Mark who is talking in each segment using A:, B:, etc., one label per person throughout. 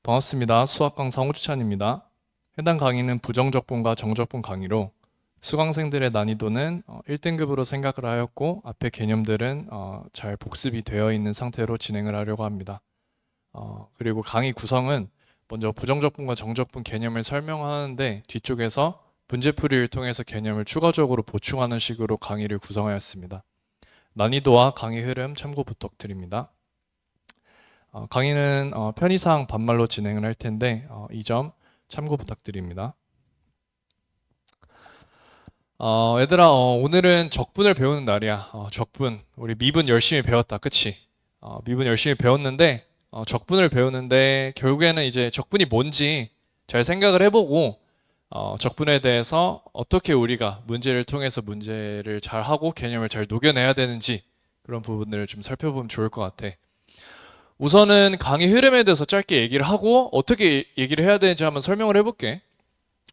A: 반갑습니다. 수학 강사 홍주찬입니다. 해당 강의는 부정적분과 정적분 강의로 수강생들의 난이도는 1등급으로 생각을 하였고 앞에 개념들은 잘 복습이 되어 있는 상태로 진행을 하려고 합니다. 그리고 강의 구성은 먼저 부정적분과 정적분 개념을 설명하는데 뒤쪽에서 문제풀이를 통해서 개념을 추가적으로 보충하는 식으로 강의를 구성하였습니다. 난이도와 강의 흐름 참고 부탁드립니다. 강의는 편의상 반말로 진행을 할 텐데 이 점 참고 부탁드립니다. 얘들아, 오늘은 적분을 배우는 날이야. 적분, 우리 미분 열심히 배웠다, 그치? 미분 열심히 배웠는데 적분을 배우는데 결국에는 이제 적분이 뭔지 잘 생각을 해보고 적분에 대해서 어떻게 우리가 문제를 통해서 문제를 잘 하고 개념을 잘 녹여내야 되는지 그런 부분들을 좀 살펴보면 좋을 것 같아. 우선은 강의 흐름에 대해서 짧게 얘기를 하고 어떻게 얘기를 해야 되는지 한번 설명을 해볼게.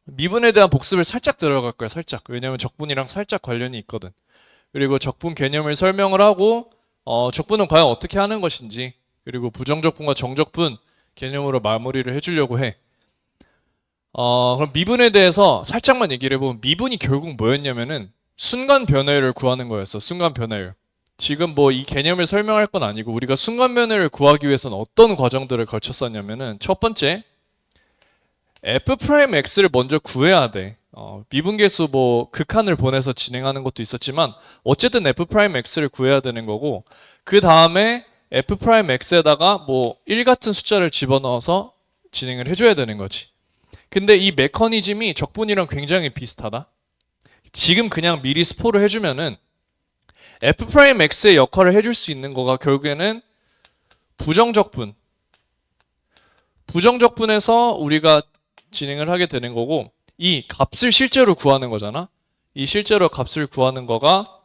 A: 미분에 대한 복습을 살짝 들어갈 거야, 살짝. 왜냐면 적분이랑 살짝 관련이 있거든. 그리고 적분 개념을 설명을 하고 적분은 과연 어떻게 하는 것인지, 그리고 부정적분과 정적분 개념으로 마무리를 해주려고 해. 그럼 미분에 대해서 살짝만 얘기를 해보면 미분이 결국 뭐였냐면은 순간 변화율을 구하는 거였어. 순간 변화율. 지금 뭐 이 개념을 설명할 건 아니고 우리가 순간 변화를 구하기 위해서는 어떤 과정들을 거쳤었냐면은 첫 번째 f'x를 먼저 구해야 돼. 미분계수 뭐 극한을 보내서 진행하는 것도 있었지만 어쨌든 f'x를 구해야 되는 거고, 그 다음에 f'x에다가 뭐 1 같은 숫자를 집어넣어서 진행을 해줘야 되는 거지. 근데 이 메커니즘이 적분이랑 굉장히 비슷하다. 지금 그냥 미리 스포를 해주면은 f'x의 역할을 해줄 수 있는 거가 결국에는 부정적분. 부정적분에서 우리가 진행을 하게 되는 거고, 이 값을 실제로 구하는 거잖아. 이 실제로 값을 구하는 거가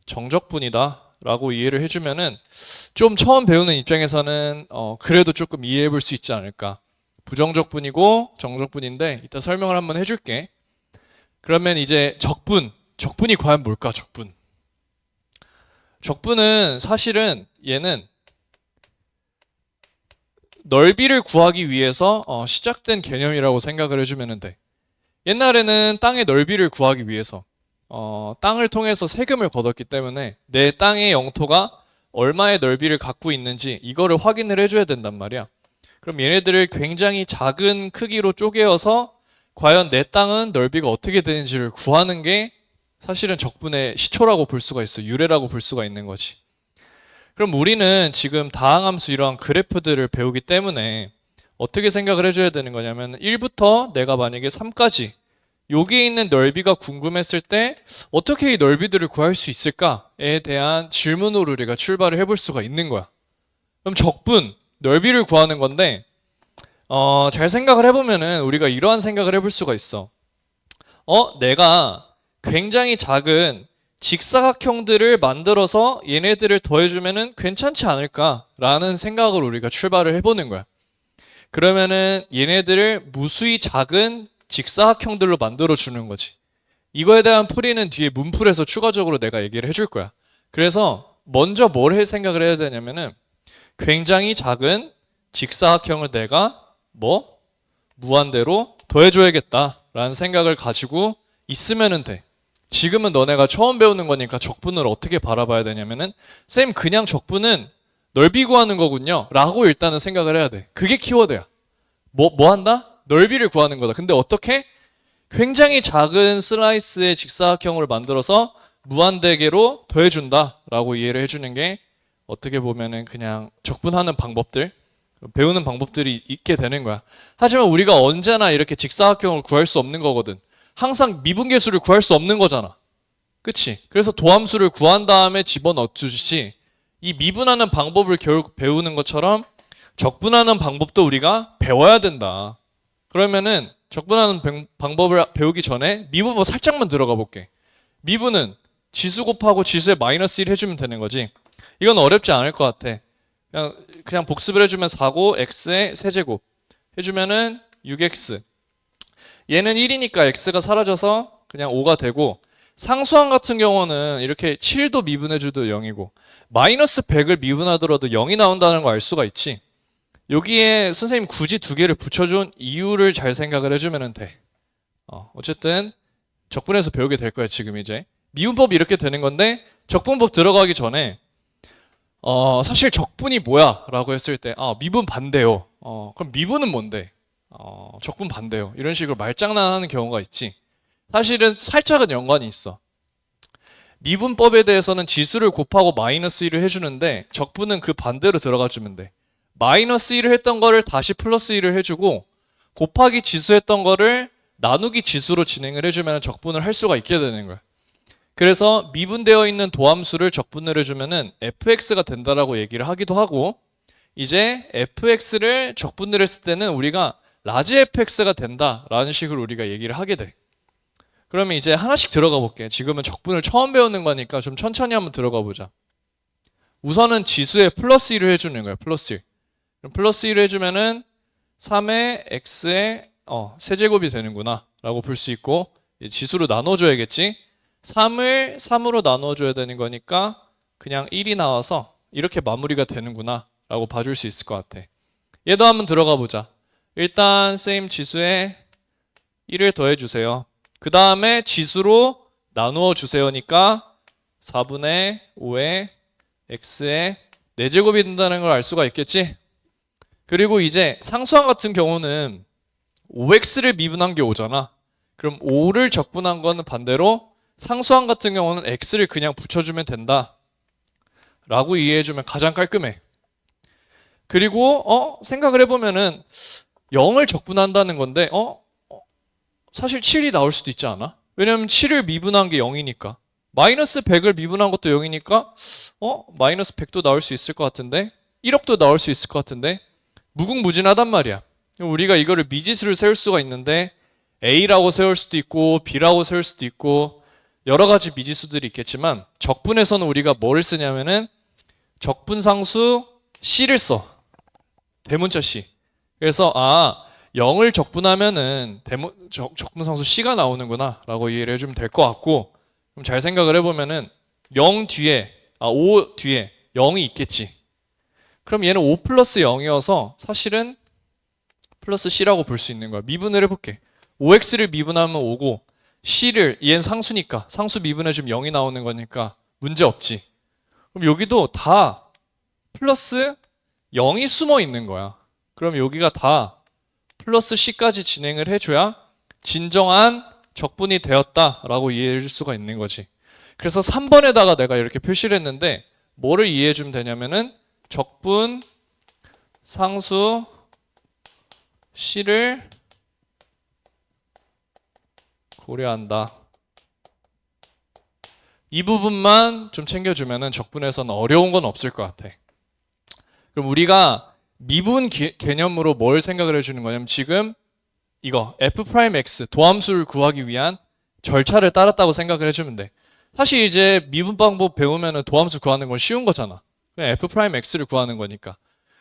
A: 정적분이다 라고 이해를 해주면은 좀 처음 배우는 입장에서는 그래도 조금 이해해 볼 수 있지 않을까. 부정적분이고 정적분인데 이따 설명을 한번 해줄게. 그러면 이제 적분이 과연 뭘까? 적분은 사실은 얘는 넓이를 구하기 위해서 시작된 개념이라고 생각을 해주면 돼. 옛날에는 땅의 넓이를 구하기 위해서 땅을 통해서 세금을 걷었기 때문에 내 땅의 영토가 얼마의 넓이를 갖고 있는지 이거를 확인을 해줘야 된단 말이야. 그럼 얘네들을 굉장히 작은 크기로 쪼개어서 과연 내 땅은 넓이가 어떻게 되는지를 구하는 게 사실은 적분의 시초라고 볼 수가 있어. 유래라고 볼 수가 있는 거지. 그럼 우리는 지금 다항함수 이러한 그래프들을 배우기 때문에 어떻게 생각을 해줘야 되는 거냐면 1부터 내가 만약에 3까지 여기에 있는 넓이가 궁금했을 때 어떻게 이 넓이들을 구할 수 있을까에 대한 질문으로 우리가 출발을 해볼 수가 있는 거야. 그럼 적분, 넓이를 구하는 건데 잘 생각을 해보면은 우리가 이러한 생각을 해볼 수가 있어. 내가 굉장히 작은 직사각형들을 만들어서 얘네들을 더해주면은 괜찮지 않을까라는 생각으로 우리가 출발을 해보는 거야. 그러면은 얘네들을 무수히 작은 직사각형들로 만들어주는 거지. 이거에 대한 풀이는 뒤에 문풀에서 추가적으로 내가 얘기를 해줄 거야. 그래서 먼저 뭘 생각을 해야 되냐면은 굉장히 작은 직사각형을 내가 무한대로 더해줘야겠다라는 생각을 가지고 있으면은 돼. 지금은 너네가 처음 배우는 거니까 적분을 어떻게 바라봐야 되냐면은 쌤 그냥 적분은 넓이 구하는 거군요 라고 일단은 생각을 해야 돼. 그게 키워드야. 뭐 한다? 넓이를 구하는 거다. 근데 어떻게? 굉장히 작은 슬라이스의 직사각형으로 만들어서 무한대개로 더해준다 라고 이해를 해주는 게 어떻게 보면은 그냥 적분하는 방법들, 배우는 방법들이 있게 되는 거야. 하지만 우리가 언제나 이렇게 직사각형을 구할 수 없는 거거든. 항상 미분계수를 구할 수 없는 거잖아. 그치? 그래서 도함수를 구한 다음에 집어넣듯이 이 미분하는 방법을 결국 배우는 것처럼 적분하는 방법도 우리가 배워야 된다. 그러면은 적분하는 방법을 배우기 전에 미분 살짝만 들어가 볼게. 미분은 지수 곱하고 지수에 마이너스 1 해주면 되는 거지. 이건 어렵지 않을 것 같아. 그냥 복습을 해주면 4고 x의 세제곱 해주면은 6x. 얘는 1이니까 x가 사라져서 그냥 5가 되고, 상수항 같은 경우는 이렇게 7도 미분해줘도 0이고 마이너스 100을 미분하더라도 0이 나온다는 거 알 수가 있지. 여기에 선생님 굳이 두 개를 붙여준 이유를 잘 생각을 해주면 돼. 어쨌든 적분에서 배우게 될 거야 지금 이제. 미분법이 이렇게 되는 건데 적분법 들어가기 전에 사실 적분이 뭐야? 라고 했을 때 미분 반대요. 그럼 미분은 뭔데? 적분 반대요. 이런 식으로 말장난하는 경우가 있지. 사실은 살짝은 연관이 있어. 미분법에 대해서는 지수를 곱하고 마이너스 1을 해주는데 적분은 그 반대로 들어가 주면 돼. 마이너스 1을 했던 거를 다시 플러스 1을 해주고 곱하기 지수 했던 거를 나누기 지수로 진행을 해주면 적분을 할 수가 있게 되는 거야. 그래서 미분되어 있는 도함수를 적분을 해주면은 fx가 된다라고 얘기를 하기도 하고, 이제 fx를 적분을 했을 때는 우리가 라지 fx가 된다라는 식으로 우리가 얘기를 하게 돼. 그러면 이제 하나씩 들어가 볼게. 지금은 적분을 처음 배우는 거니까 좀 천천히 한번 들어가 보자. 우선은 지수에 플러스 1을 해주는 거야. 플러스 1. 그럼 플러스 1을 해주면은 3의 x의 세제곱이 되는구나 라고 볼 수 있고, 지수로 나눠줘야겠지. 3을 3으로 나눠줘야 되는 거니까 그냥 1이 나와서 이렇게 마무리가 되는구나 라고 봐줄 수 있을 것 같아. 얘도 한번 들어가 보자. 일단 same 지수에 1을 더해주세요. 그 다음에 지수로 나누어 주세요니까 4분의 5의 x의 4제곱이 된다는 걸 알 수가 있겠지? 그리고 이제 상수항 같은 경우는 5x를 미분한 게 5잖아. 그럼 5를 적분한 거는 반대로 상수항 같은 경우는 x를 그냥 붙여주면 된다 라고 이해해주면 가장 깔끔해. 그리고 생각을 해보면은 0을 적분한다는 건데 사실 7이 나올 수도 있지 않아? 왜냐면 7을 미분한 게 0이니까. 마이너스 100을 미분한 것도 0이니까 마이너스 100도 나올 수 있을 것 같은데 1억도 나올 수 있을 것 같은데 무궁무진하단 말이야. 우리가 이거를 미지수를 세울 수가 있는데 A라고 세울 수도 있고 B라고 세울 수도 있고 여러 가지 미지수들이 있겠지만 적분에서는 우리가 뭐를 쓰냐면은 적분상수 C를 써. 대문자 C. 그래서 0을 적분하면은 적분상수 C가 나오는구나 라고 이해를 해주면 될 것 같고, 그럼 잘 생각을 해보면은 0 뒤에 5 뒤에 0이 있겠지. 그럼 얘는 5 플러스 0이어서 사실은 플러스 C라고 볼 수 있는 거야. 미분을 해볼게. 5x를 미분하면 5고 C를, 얘는 상수니까 상수 미분해주면 0이 나오는 거니까 문제 없지. 그럼 여기도 다 플러스 0이 숨어 있는 거야. 그럼 여기가 다 플러스 C까지 진행을 해줘야 진정한 적분이 되었다라고 이해해 줄 수가 있는 거지. 그래서 3번에다가 내가 이렇게 표시를 했는데 뭐를 이해해 주면 되냐면은 적분 상수 C를 고려한다. 이 부분만 좀 챙겨주면은 적분에서는 어려운 건 없을 것 같아. 그럼 우리가 미분 개념으로 뭘 생각을 해주는 거냐면 지금 이거 f'x 도함수를 구하기 위한 절차를 따랐다고 생각을 해주면 돼. 사실 이제 미분 방법 배우면은 도함수 구하는 건 쉬운 거잖아. 그냥 f'x를 구하는 거니까.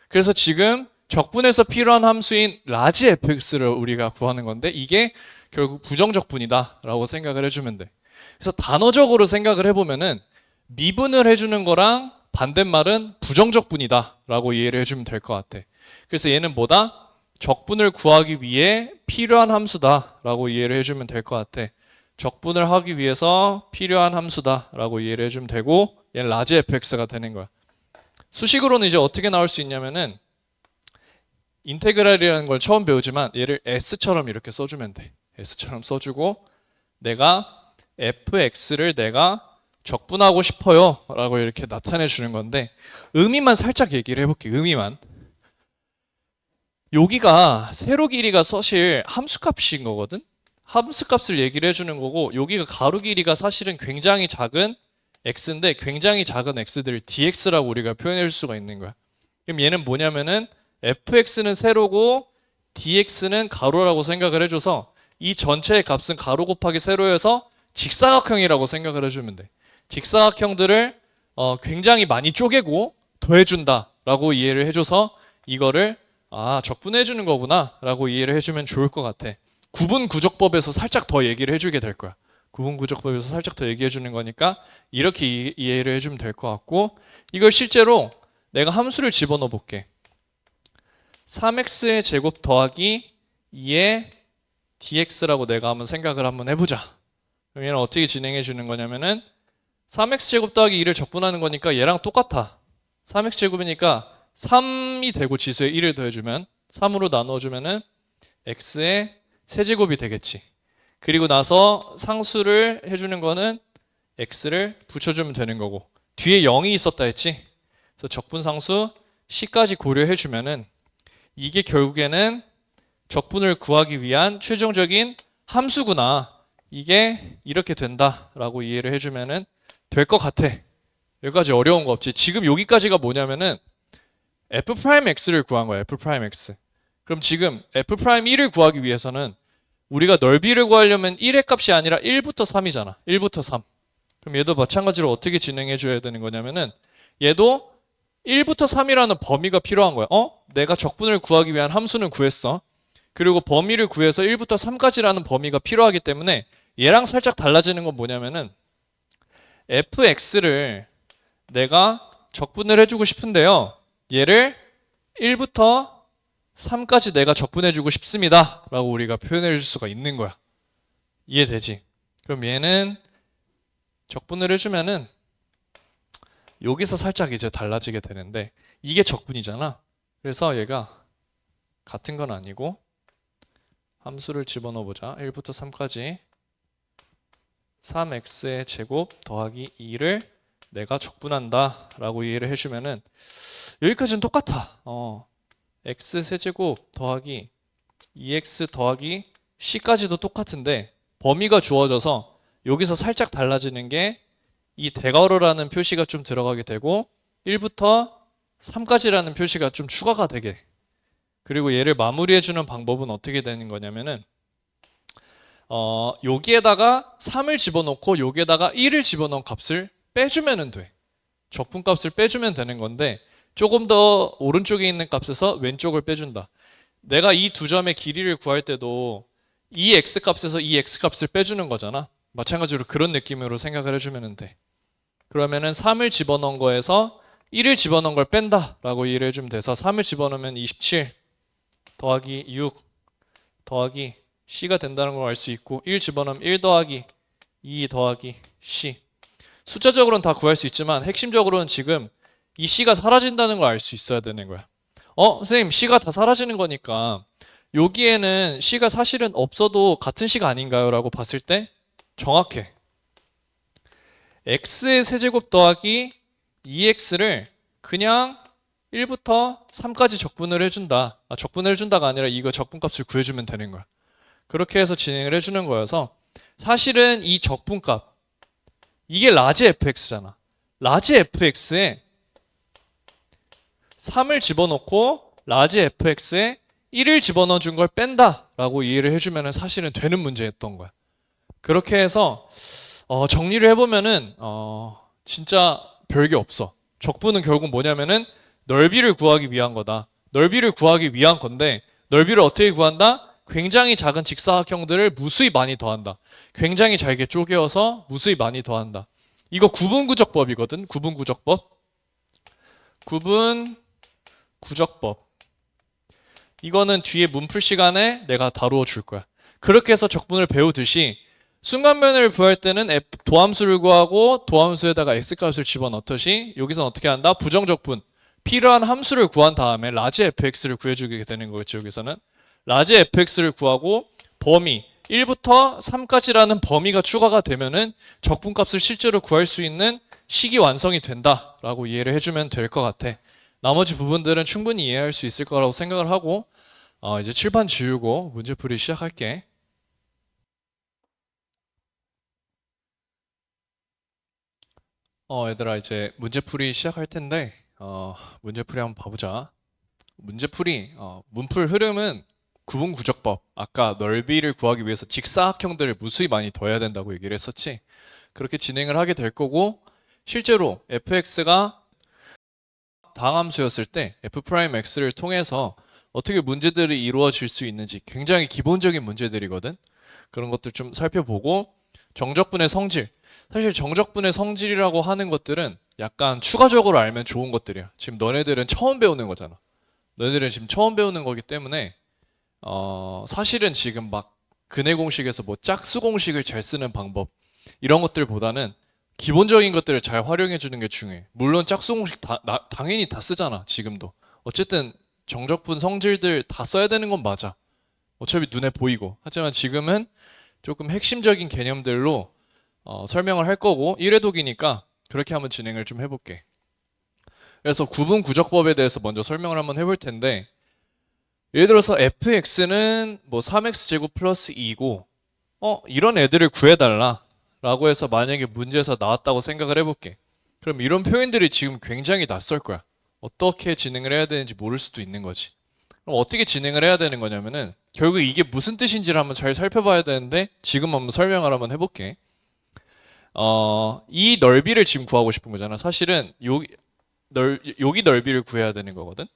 A: 그래서 지금 적분에서 필요한 함수인 라지 fx를 우리가 구하는 건데 이게 결국 부정적분이다 라고 생각을 해주면 돼. 그래서 단어적으로 생각을 해보면은 미분을 해주는 거랑 반대말은 부정적분이다 라고 이해를 해주면 될 것 같아. 그래서 얘는 뭐다? 적분을 구하기 위해 필요한 함수다 라고 이해를 해주면 될 것 같아. 적분을 하기 위해서 필요한 함수다 라고 이해를 해주면 되고 얘는 라지 fx가 되는 거야. 수식으로는 이제 어떻게 나올 수 있냐면은 인테그랄이라는 걸 처음 배우지만 얘를 s처럼 이렇게 써주면 돼. s처럼 써주고 내가 fx를 내가 적분하고 싶어요 라고 이렇게 나타내 주는 건데 의미만 살짝 얘기를 해볼게. 의미만. 여기가 세로 길이가 사실 함수값인 거거든. 함수값을 얘기를 해주는 거고 여기가 가로 길이가 사실은 굉장히 작은 x인데 굉장히 작은 x들을 dx라고 우리가 표현해 줄 수가 있는 거야. 그럼 얘는 뭐냐면은 fx는 세로고 dx는 가로라고 생각을 해줘서 이 전체의 값은 가로 곱하기 세로여서 직사각형이라고 생각을 해주면 돼. 직사각형들을 굉장히 많이 쪼개고 더해준다라고 이해를 해줘서 이거를 적분해주는 거구나 라고 이해를 해주면 좋을 것 같아. 구분구족법에서 살짝 더 얘기를 해주게 될 거야. 구분구족법에서 살짝 더 얘기해주는 거니까 이렇게 이해를 해주면 될 것 같고 이걸 실제로 내가 함수를 집어넣어 볼게. 3x의 제곱 더하기 2의 dx라고 내가 한번 생각을 한번 해보자. 그럼 얘는 어떻게 진행해 주는 거냐면은 3x 제곱 더하기 2를 적분하는 거니까 얘랑 똑같아. 3x 제곱이니까 3이 되고 지수에 1을 더해주면 3으로 나누어주면은 x의 세제곱이 되겠지. 그리고 나서 상수를 해주는 거는 x를 붙여주면 되는 거고, 뒤에 0이 있었다 했지. 그래서 적분상수 c까지 고려해주면은 이게 결국에는 적분을 구하기 위한 최종적인 함수구나. 이게 이렇게 된다라고 이해를 해주면은 될 것 같아. 여기까지 어려운 거 없지. 지금 여기까지가 뭐냐면은 f'x를 구한 거야. f'x. 그럼 지금 f'1을 구하기 위해서는 우리가 넓이를 구하려면 1의 값이 아니라 1부터 3이잖아. 1부터 3. 그럼 얘도 마찬가지로 어떻게 진행해 줘야 되는 거냐면은 얘도 1부터 3이라는 범위가 필요한 거야. 내가 적분을 구하기 위한 함수는 구했어. 그리고 범위를 구해서 1부터 3까지라는 범위가 필요하기 때문에 얘랑 살짝 달라지는 건 뭐냐면은 fx를 내가 적분을 해주고 싶은데요. 얘를 1부터 3까지 내가 적분해주고 싶습니다. 라고 우리가 표현해줄 수가 있는 거야. 이해되지? 그럼 얘는 적분을 해주면은 여기서 살짝 이제 달라지게 되는데 이게 적분이잖아. 그래서 얘가 같은 건 아니고 함수를 집어넣어 보자. 1부터 3까지 3x의 제곱 더하기 2를 내가 적분한다 라고 이해를 해주면은 여기까지는 똑같아. x 세제곱 더하기 2x 더하기 c까지도 똑같은데 범위가 주어져서 여기서 살짝 달라지는 게 이 대괄호라는 표시가 좀 들어가게 되고 1부터 3까지라는 표시가 좀 추가가 되게. 그리고 얘를 마무리해주는 방법은 어떻게 되는 거냐면은 여기에다가 3을 집어넣고 여기에다가 1을 집어넣은 값을 빼주면 돼. 적분값을 빼주면 되는 건데 조금 더 오른쪽에 있는 값에서 왼쪽을 빼준다. 내가 이 두 점의 길이를 구할 때도 이 x값에서 이 x값을 빼주는 거잖아. 마찬가지로 그런 느낌으로 생각을 해주면 돼. 그러면은 3을 집어넣은 거에서 1을 집어넣은 걸 뺀다 라고 이해를 해주면 돼서 3을 집어넣으면 27 더하기 6 더하기 c가 된다는 걸 알 수 있고 1 집어넣으면 1 더하기 2 더하기 c. 숫자적으로는 다 구할 수 있지만 핵심적으로는 지금 이 c가 사라진다는 걸 알 수 있어야 되는 거야. 선생님 c가 다 사라지는 거니까 여기에는 c가 사실은 없어도 같은 c가 아닌가요? 라고 봤을 때 정확해. x의 세제곱 더하기 2x를 그냥 1부터 3까지 적분을 해준다. 적분을 해준다가 아니라 이거 적분값을 구해주면 되는 거야. 그렇게 해서 진행을 해주는 거여서 사실은 이 적분값 이게 라지 fx잖아. 라지 fx에 3을 집어넣고 라지 fx에 1을 집어넣어 준 걸 뺀다 라고 이해를 해주면 사실은 되는 문제였던 거야. 그렇게 해서 정리를 해보면은 진짜 별게 없어. 적분은 결국 뭐냐면은 넓이를 구하기 위한 거다. 넓이를 구하기 위한 건데 넓이를 어떻게 구한다? 굉장히 작은 직사각형들을 무수히 많이 더한다. 굉장히 잘게 쪼개어서 무수히 많이 더한다. 이거 구분구적법이거든. 구분구적법. 구분구적법. 이거는 뒤에 문풀 시간에 내가 다루어 줄 거야. 그렇게 해서 적분을 배우듯이 순간면을 구할 때는 도함수를 구하고 도함수에다가 x값을 집어넣듯이 여기서는 어떻게 한다? 부정적분. 필요한 함수를 구한 다음에 라지 fx를 구해주게 되는 거겠지. 여기서는 라지 fx를 구하고 범위 1부터 3까지라는 범위가 추가가 되면은 적분값을 실제로 구할 수 있는 식이 완성이 된다라고 이해를 해주면 될 것 같아. 나머지 부분들은 충분히 이해할 수 있을 거라고 생각을 하고 이제 칠판 지우고 문제풀이 시작할게. 얘들아 이제 문제풀이 시작할 텐데 문제풀이 한번 봐보자. 문제풀이 문풀 흐름은 구분구적법. 아까 넓이를 구하기 위해서 직사각형들을 무수히 많이 더해야 된다고 얘기를 했었지. 그렇게 진행을 하게 될 거고 실제로 fx가 다항함수였을 때 f'x를 통해서 어떻게 문제들이 이루어질 수 있는지 굉장히 기본적인 문제들이거든. 그런 것들 좀 살펴보고 정적분의 성질. 사실 정적분의 성질이라고 하는 것들은 약간 추가적으로 알면 좋은 것들이야. 지금 너네들은 처음 배우는 거잖아. 너희들은 지금 처음 배우는 거기 때문에 사실은 지금 막 근해 공식에서 뭐 짝수 공식을 잘 쓰는 방법 이런 것들보다는 기본적인 것들을 잘 활용해 주는 게 중요해. 물론 짝수 공식 당연히 다 쓰잖아, 지금도. 어쨌든 정적분 성질들 다 써야 되는 건 맞아. 어차피 눈에 보이고. 하지만 지금은 조금 핵심적인 개념들로 설명을 할 거고 1회독이니까 그렇게 한번 진행을 좀 해볼게. 그래서 구분 구적법에 대해서 먼저 설명을 한번 해볼 텐데 예를 들어서 fx는 뭐 3x 제곱 플러스 2고 이런 애들을 구해달라 라고 해서 만약에 문제에서 나왔다고 생각을 해볼게. 그럼 이런 표현들이 지금 굉장히 낯설 거야. 어떻게 진행을 해야 되는지 모를 수도 있는 거지. 그럼 어떻게 진행을 해야 되는 거냐면은 결국 이게 무슨 뜻인지를 한번 잘 살펴봐야 되는데 지금 한번 설명을 한번 해볼게. 이 넓이를 지금 구하고 싶은 거잖아. 사실은 여기 넓이를 구해야 되는 거거든.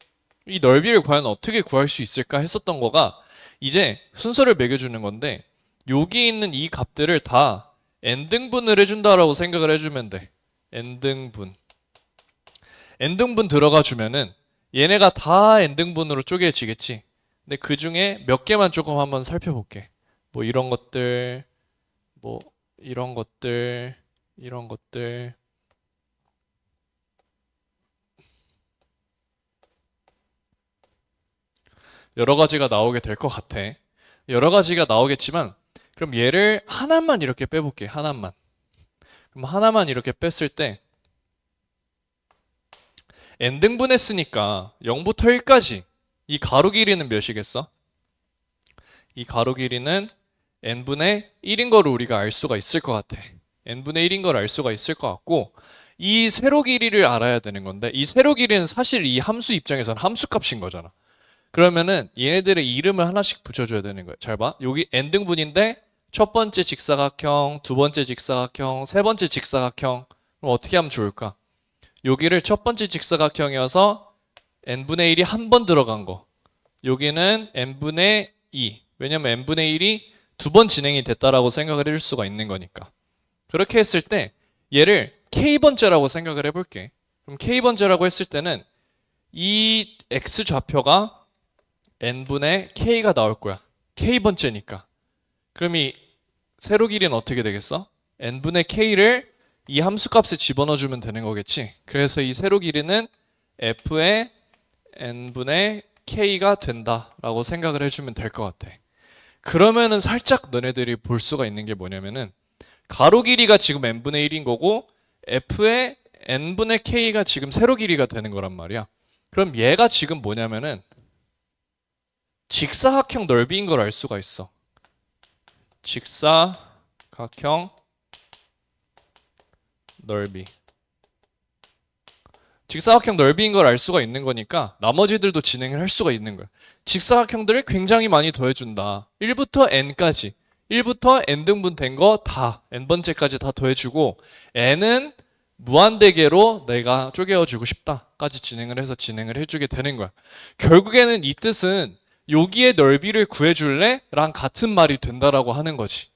A: 이 넓이를 과연 어떻게 구할 수 있을까 했었던 거가 이제 순서를 매겨주는 건데 여기 있는 이 값들을 다 n등분을 해준다라고 생각을 해주면 돼. n등분 들어가 주면은 얘네가 다 n등분으로 쪼개지겠지. 근데 그 중에 몇 개만 조금 한번 살펴볼게. 뭐 이런 것들, 뭐 이런 것들, 이런 것들. 여러 가지가 나오게 될 것 같아. 여러 가지가 나오겠지만 그럼 얘를 하나만 이렇게 빼볼게. 하나만. 그럼 하나만 이렇게 뺐을 때 n등분 했으니까 0부터 1까지 이 가로 길이는 몇이겠어? 이 가로 길이는 n분의 1인 거를 우리가 알 수가 있을 것 같아. n분의 1인 걸 알 수가 있을 것 같고 이 세로 길이를 알아야 되는 건데 이 세로 길이는 사실 이 함수 입장에서는 함수 값인 거잖아. 그러면은 얘네들의 이름을 하나씩 붙여줘야 되는 거야. 잘 봐. 여기 n등분인데 첫 번째 직사각형, 두 번째 직사각형, 세 번째 직사각형. 그럼 어떻게 하면 좋을까? 여기를 첫 번째 직사각형이어서 n분의 1이 한 번 들어간 거. 여기는 n분의 2. 왜냐면 n분의 1이 두 번 진행이 됐다라고 생각을 해줄 수가 있는 거니까. 그렇게 했을 때 얘를 k번째라고 생각을 해볼게. 그럼 k번째라고 했을 때는 이 x 좌표가 n분의 k가 나올 거야. k번째니까. 그럼 이 세로 길이는 어떻게 되겠어? n분의 k를 이 함수값에 집어넣어주면 되는 거겠지. 그래서 이 세로 길이는 f의 n분의 k가 된다라고 생각을 해주면 될 것 같아. 그러면은 살짝 너네들이 볼 수가 있는 게 뭐냐면은 가로 길이가 지금 n분의 1인 거고 f의 n분의 k가 지금 세로 길이가 되는 거란 말이야. 그럼 얘가 지금 뭐냐면은 직사각형 넓이인 걸 알 수가 있어. 직사각형 넓이. 직사각형 넓이인 걸 알 수가 있는 거니까 나머지들도 진행을 할 수가 있는 거야. 직사각형들을 굉장히 많이 더해준다. 1부터 n까지. 1부터 n등분 된 거 다 n번째까지 다 더해주고 n은 무한대계로 내가 쪼개어주고 싶다까지 진행을 해서 진행을 해주게 되는 거야. 결국에는 이 뜻은 여기의 넓이를 구해줄래? 랑 같은 말이 된다라고 하는 거지.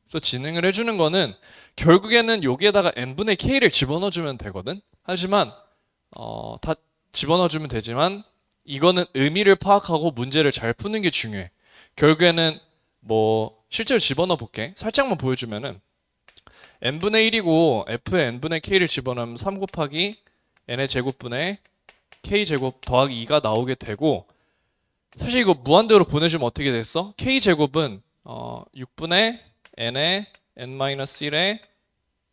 A: 그래서 진행을 해주는 거는 결국에는 여기에다가 n분의 k를 집어넣어주면 되거든. 하지만 다 집어넣어주면 되지만 이거는 의미를 파악하고 문제를 잘 푸는 게 중요해. 결국에는 뭐 실제로 집어넣어 볼게. 살짝만 보여주면은 n분의 1이고 f에 n분의 k를 집어넣으면 3 곱하기 n의 제곱분의 k제곱 더하기 2가 나오게 되고 사실 이거 무한대로 보내주면 어떻게 됐어? k제곱은 6분의 n의 n-1의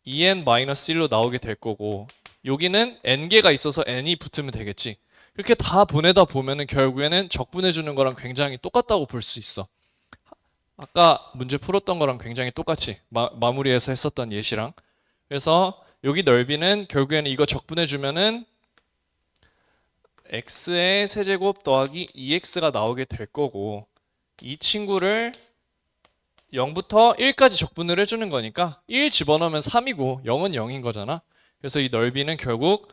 A: 2n-1로 나오게 될 거고 여기는 n개가 있어서 n이 붙으면 되겠지. 이렇게 다 보내다 보면은 결국에는 적분해주는 거랑 굉장히 똑같다고 볼 수 있어. 아까 문제 풀었던 거랑 굉장히 똑같이 마무리해서 했었던 예시랑. 그래서 여기 넓이는 결국에는 이거 적분해주면은 x의 세제곱 더하기 2x가 나오게 될 거고 이 친구를 0부터 1까지 적분을 해주는 거니까 1 집어넣으면 3이고 0은 0인 거잖아. 그래서 이 넓이는 결국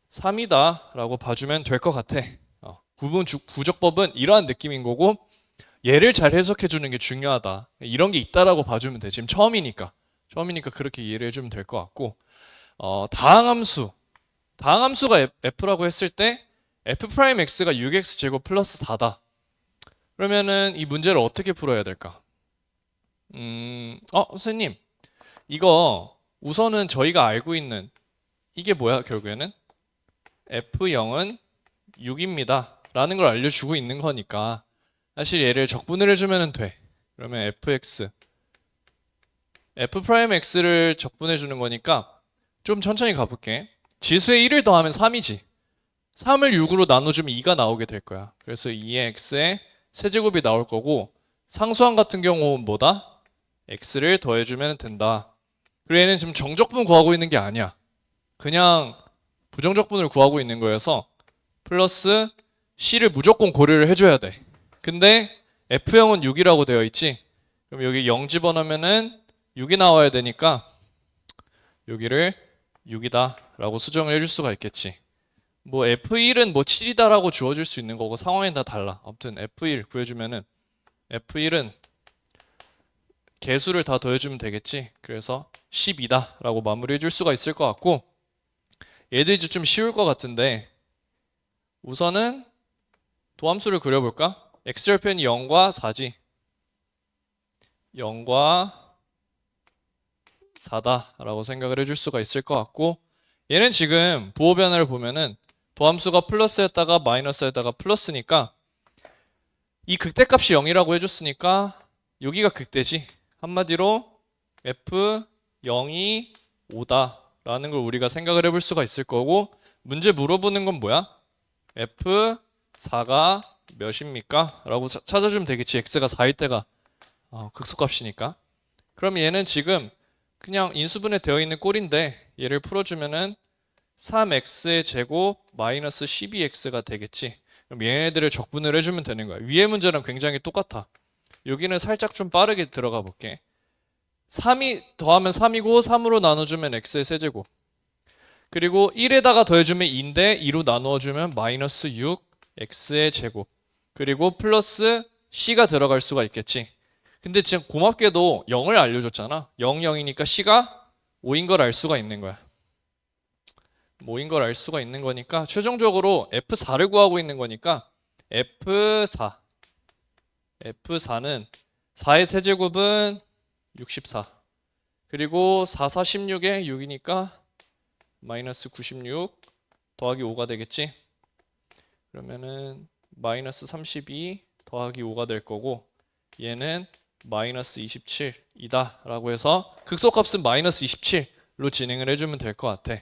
A: 3이다 라고 봐주면 될 것 같아. 구분 구적법은 이러한 느낌인 거고 얘를 잘 해석해 주는 게 중요하다. 이런 게 있다라고 봐주면 돼. 지금 처음이니까 그렇게 이해를 해주면 될 것 같고 다항함수가 f라고 했을 때 f'x가 6x 제곱 플러스 4다. 그러면은 이 문제를 어떻게 풀어야 될까? 선생님, 이거 우선은 저희가 알고 있는 이게 뭐야, 결국에는? f0은 6입니다. 라는 걸 알려주고 있는 거니까 사실 얘를 적분을 해주면 돼. 그러면 f'x를 적분해 주는 거니까 좀 천천히 가볼게. 지수에 1을 더하면 3이지. 3을 6으로 나눠주면 2가 나오게 될 거야. 그래서 2의 x의 세제곱이 나올 거고, 상수항 같은 경우는 뭐다? x를 더해주면 된다. 그리고 얘는 지금 정적분 구하고 있는 게 아니야. 그냥 부정적분을 구하고 있는 거여서 플러스 c를 무조건 고려를 해줘야 돼. 근데 f0은 6이라고 되어 있지. 그럼 여기 0 집어넣으면은 6이 나와야 되니까 여기를 6이다 라고 수정을 해줄 수가 있겠지. 뭐 f1은 뭐 7이다라고 주어줄 수 있는 거고 상황이 다 달라. 아무튼 f1 구해주면은 f1은 개수를 다 더해주면 되겠지. 그래서 12다 라고 마무리해 줄 수가 있을 것 같고, 얘도 이제 좀 쉬울 것 같은데 우선은 도함수를 그려볼까? x절편이 0과 4지. 0과 4다 라고 생각을 해줄 수가 있을 것 같고, 얘는 지금 부호 변화를 보면은 도함수가 플러스였다가 마이너스였다가 플러스니까 이 극대값이 0이라고 해줬으니까 여기가 극대지. 한마디로 f0이 5다 라는 걸 우리가 생각을 해볼 수가 있을 거고, 문제 물어보는 건 뭐야? f4가 몇입니까? 라고 찾아주면 되겠지. x가 4일 때가 극소값이니까. 그럼 얘는 지금 그냥 인수분해 되어 있는 꼴인데 얘를 풀어주면은 3x의 제곱 마이너스 12x가 되겠지. 그럼 얘네들을 적분을 해주면 되는 거야. 위의 문제랑 굉장히 똑같아. 여기는 살짝 좀 빠르게 들어가 볼게. 3이 더하면 3이고 3으로 나눠주면 x의 세제곱. 그리고 1에다가 더해주면 2인데 2로 나누어주면 마이너스 6 x의 제곱. 그리고 플러스 c가 들어갈 수가 있겠지. 근데 지금 고맙게도 0을 알려줬잖아. 0, 0이니까 c가 5인 걸 알 수가 있는 거야. 5인 걸 알 수가 있는 거니까 최종적으로 f4를 구하고 있는 거니까 F4는 4의 세제곱은 64. 그리고 4, 4, 16에 6이니까 마이너스 96 더하기 5가 되겠지. 그러면은 마이너스 32 더하기 5가 될 거고, 얘는 마이너스 27이다 라고 해서 극소값은 마이너스 27로 진행을 해주면 될 것 같아.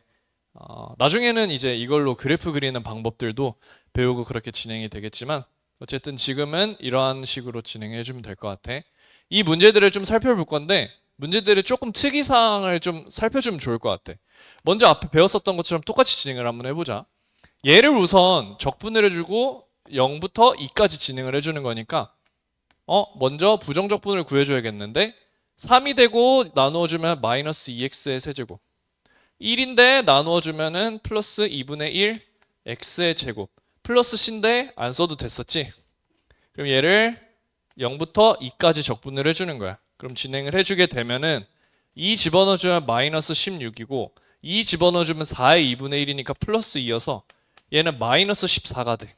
A: 나중에는 이제 이걸로 그래프 그리는 방법들도 배우고 그렇게 진행이 되겠지만 어쨌든 지금은 이러한 식으로 진행해 주면 될 것 같아. 이 문제들을 좀 살펴볼 건데 문제들의 조금 특이사항을 좀 살펴주면 좋을 것 같아. 먼저 앞에 배웠었던 것처럼 똑같이 진행을 한번 해보자. 얘를 우선 적분을 해주고 0부터 2까지 진행을 해주는 거니까 먼저 부정적분을 구해줘야겠는데 3이 되고 나누어주면 마이너스 2x의 세제곱, 1인데 나누어주면은 플러스 2분의 1 x의 제곱, 플러스 c인데 안 써도 됐었지. 그럼 얘를 0부터 2까지 적분을 해주는 거야. 그럼 진행을 해주게 되면은 2 집어넣어주면 마이너스 16이고 2 집어넣어주면 4의 2분의 1이니까 플러스 2여서 얘는 마이너스 14가 돼.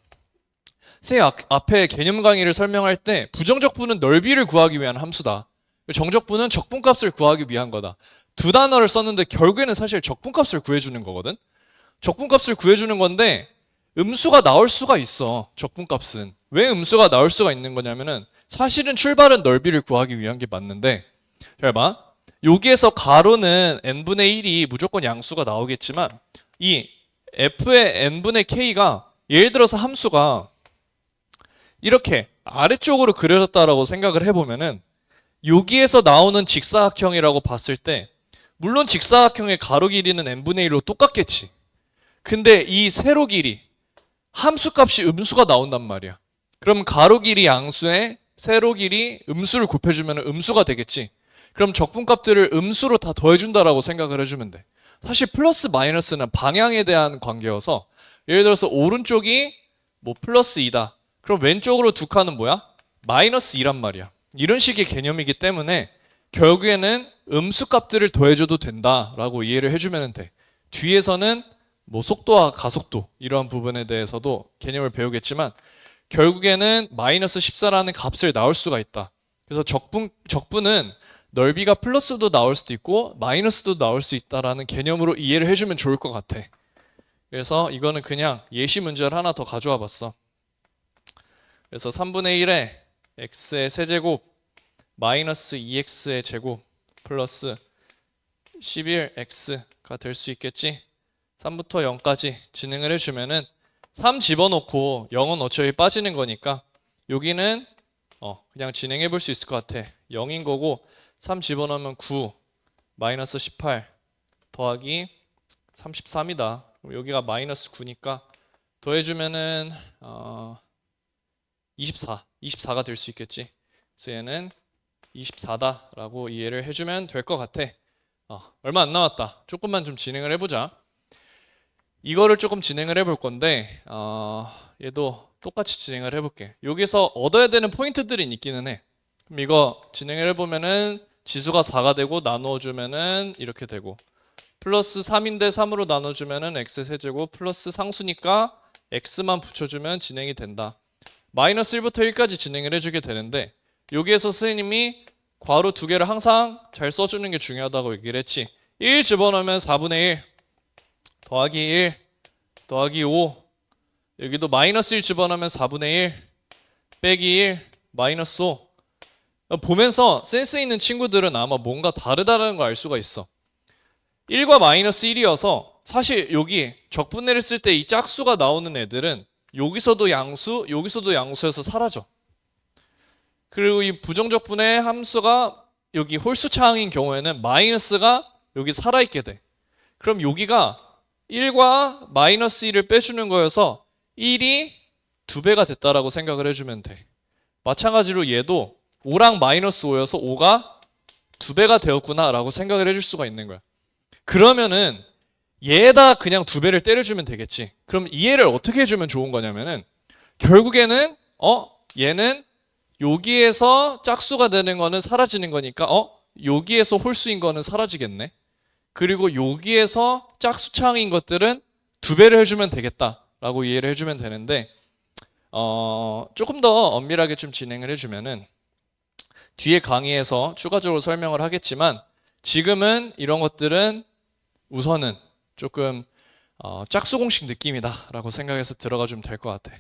A: 선생님 앞에 개념 강의를 설명할 때 부정적분은 넓이를 구하기 위한 함수다. 정적분은 적분값을 구하기 위한 거다. 두 단어를 썼는데 결국에는 사실 적분값을 구해주는 거거든. 적분값을 구해주는 건데 음수가 나올 수가 있어. 적분값은. 왜 음수가 나올 수가 있는 거냐면은 사실은 출발은 넓이를 구하기 위한 게 맞는데, 잘 봐. 여기에서 가로는 n분의 1이 무조건 양수가 나오겠지만 이 f의 n분의 k가 예를 들어서 함수가 이렇게 아래쪽으로 그려졌다라고 생각을 해보면은 여기에서 나오는 직사각형이라고 봤을 때 물론 직사각형의 가로 길이는 n분의 1로 똑같겠지. 근데 이 세로 길이 함수값이 음수가 나온단 말이야. 그럼 가로 길이 양수에 세로 길이 음수를 곱해주면 음수가 되겠지. 그럼 적분값들을 음수로 다 더해준다라고 생각을 해주면 돼. 사실 플러스 마이너스는 방향에 대한 관계여서 예를 들어서 오른쪽이 뭐 플러스 2다. 그럼 왼쪽으로 두 칸은 뭐야? 마이너스 2란 말이야. 이런 식의 개념이기 때문에 결국에는 음수값들을 더해줘도 된다라고 이해를 해주면 돼. 뒤에서는 뭐 속도와 가속도 이러한 부분에 대해서도 개념을 배우겠지만 결국에는 마이너스 14라는 값을 나올 수가 있다. 그래서 적분은 넓이가 플러스도 나올 수도 있고 마이너스도 나올 수 있다라는 개념으로 이해를 해주면 좋을 것 같아. 그래서 이거는 그냥 예시 문제를 하나 더 가져와 봤어. 그래서 3분의 1에 x의 세제곱 마이너스 2x의 제곱 플러스 11x가 될 수 있겠지. 3부터 0까지 진행을 해주면은 3 집어넣고 0은 어차피 빠지는 거니까 여기는 그냥 진행해 볼 수 있을 것 같아. 0인 거고 3 집어넣으면 9 마이너스 18 더하기 33이다. 여기가 마이너스 9니까 더해주면은 24가 될 수 있겠지. 그래서 얘는 24다라고 이해를 해주면 될 것 같아. 얼마 안 남았다. 조금만 좀 진행을 해보자. 이거를 조금 진행을 해볼 건데 얘도 똑같이 진행을 해볼게. 여기서 얻어야 되는 포인트들이 있기는 해. 그럼 이거 진행을 해보면은 지수가 4가 되고 나누어주면은 이렇게 되고 플러스 3인데 3으로 나눠주면은 x 세제곱 플러스 상수니까 x만 붙여주면 진행이 된다. 마이너스 1부터 1까지 진행을 해주게 되는데 여기에서 선생님이 괄호 두 개를 항상 잘 써주는 게 중요하다고 얘기를 했지. 1 집어넣으면 4분의 1 더하기 1 더하기 5 여기도 마이너스 1 집어넣으면 4분의 1 빼기 1 마이너스 5 보면서 센스 있는 친구들은 아마 뭔가 다르다는 걸 알 수가 있어. 1과 마이너스 1이어서 사실 여기 적분해를 쓸 때 이 짝수가 나오는 애들은 여기서도 양수, 여기서도 양수여서 사라져. 그리고 이 부정적분의 함수가 여기 홀수차항인 경우에는 마이너스가 여기 살아있게 돼. 그럼 여기가 1과 마이너스 1을 빼주는 거여서 1이 2배가 됐다라고 생각을 해주면 돼. 마찬가지로 얘도 5랑 마이너스 5여서 5가 2배가 되었구나 라고 생각을 해줄 수가 있는 거야. 그러면은 얘에다 그냥 2배를 때려주면 되겠지. 그럼 이해를 어떻게 해주면 좋은 거냐면은 결국에는 얘는 여기에서 짝수가 되는 거는 사라지는 거니까 여기에서 홀수인 거는 사라지겠네. 그리고 여기에서 짝수차항인 것들은 2배를 해주면 되겠다라고 이해를 해주면 되는데 조금 더 엄밀하게 좀 진행을 해주면은 뒤에 강의에서 추가적으로 설명을 하겠지만 지금은 이런 것들은 우선은 조금 짝수 공식 느낌이다 라고 생각해서 들어가 주면 될 것 같아.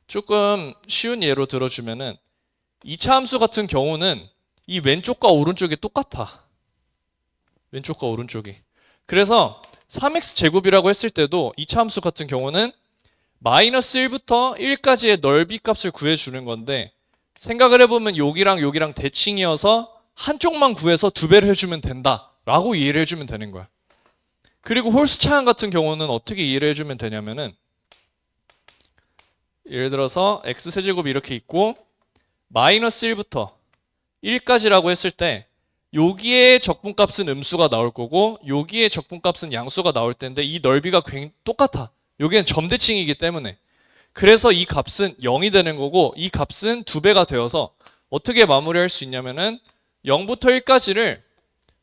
A: 조금 쉬운 예로 들어주면은 2차 함수 같은 경우는 이 왼쪽과 오른쪽이 똑같아. 왼쪽과 오른쪽이. 그래서 3x 제곱이라고 했을 때도 2차 함수 같은 경우는 마이너스 1부터 1까지의 넓이 값을 구해주는 건데 생각을 해보면 여기랑 여기랑 대칭이어서 한쪽만 구해서 2배를 해주면 된다 라고 이해를 해주면 되는 거야. 그리고 홀수차항 같은 경우는 어떻게 이해를 해주면 되냐면은 예를 들어서 x세제곱이 이렇게 있고 마이너스 1부터 1까지라고 했을 때 여기에 적분값은 음수가 나올 거고 여기에 적분값은 양수가 나올 텐데 이 넓이가 똑같아. 여기는 점대칭이기 때문에. 그래서 이 값은 0이 되는 거고 이 값은 2배가 되어서 어떻게 마무리할 수 있냐면은 0부터 1까지를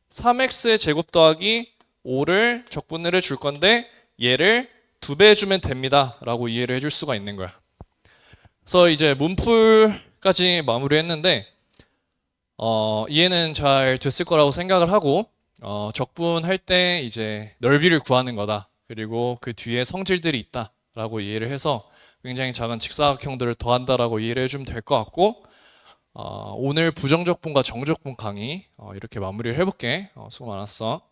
A: 3x의 제곱 더하기 5를 적분을 해줄 건데 얘를 2배 해주면 됩니다 라고 이해를 해줄 수가 있는 거야. 그래서 이제 문풀까지 마무리했는데 이해는 잘 됐을 거라고 생각을 하고 적분할 때 이제 넓이를 구하는 거다. 그리고 그 뒤에 성질들이 있다 라고 이해를 해서 굉장히 작은 직사각형들을 더한다라고 이해를 해주면 될 것 같고 오늘 부정적분과 정적분 강의 이렇게 마무리를 해볼게. 수고 많았어.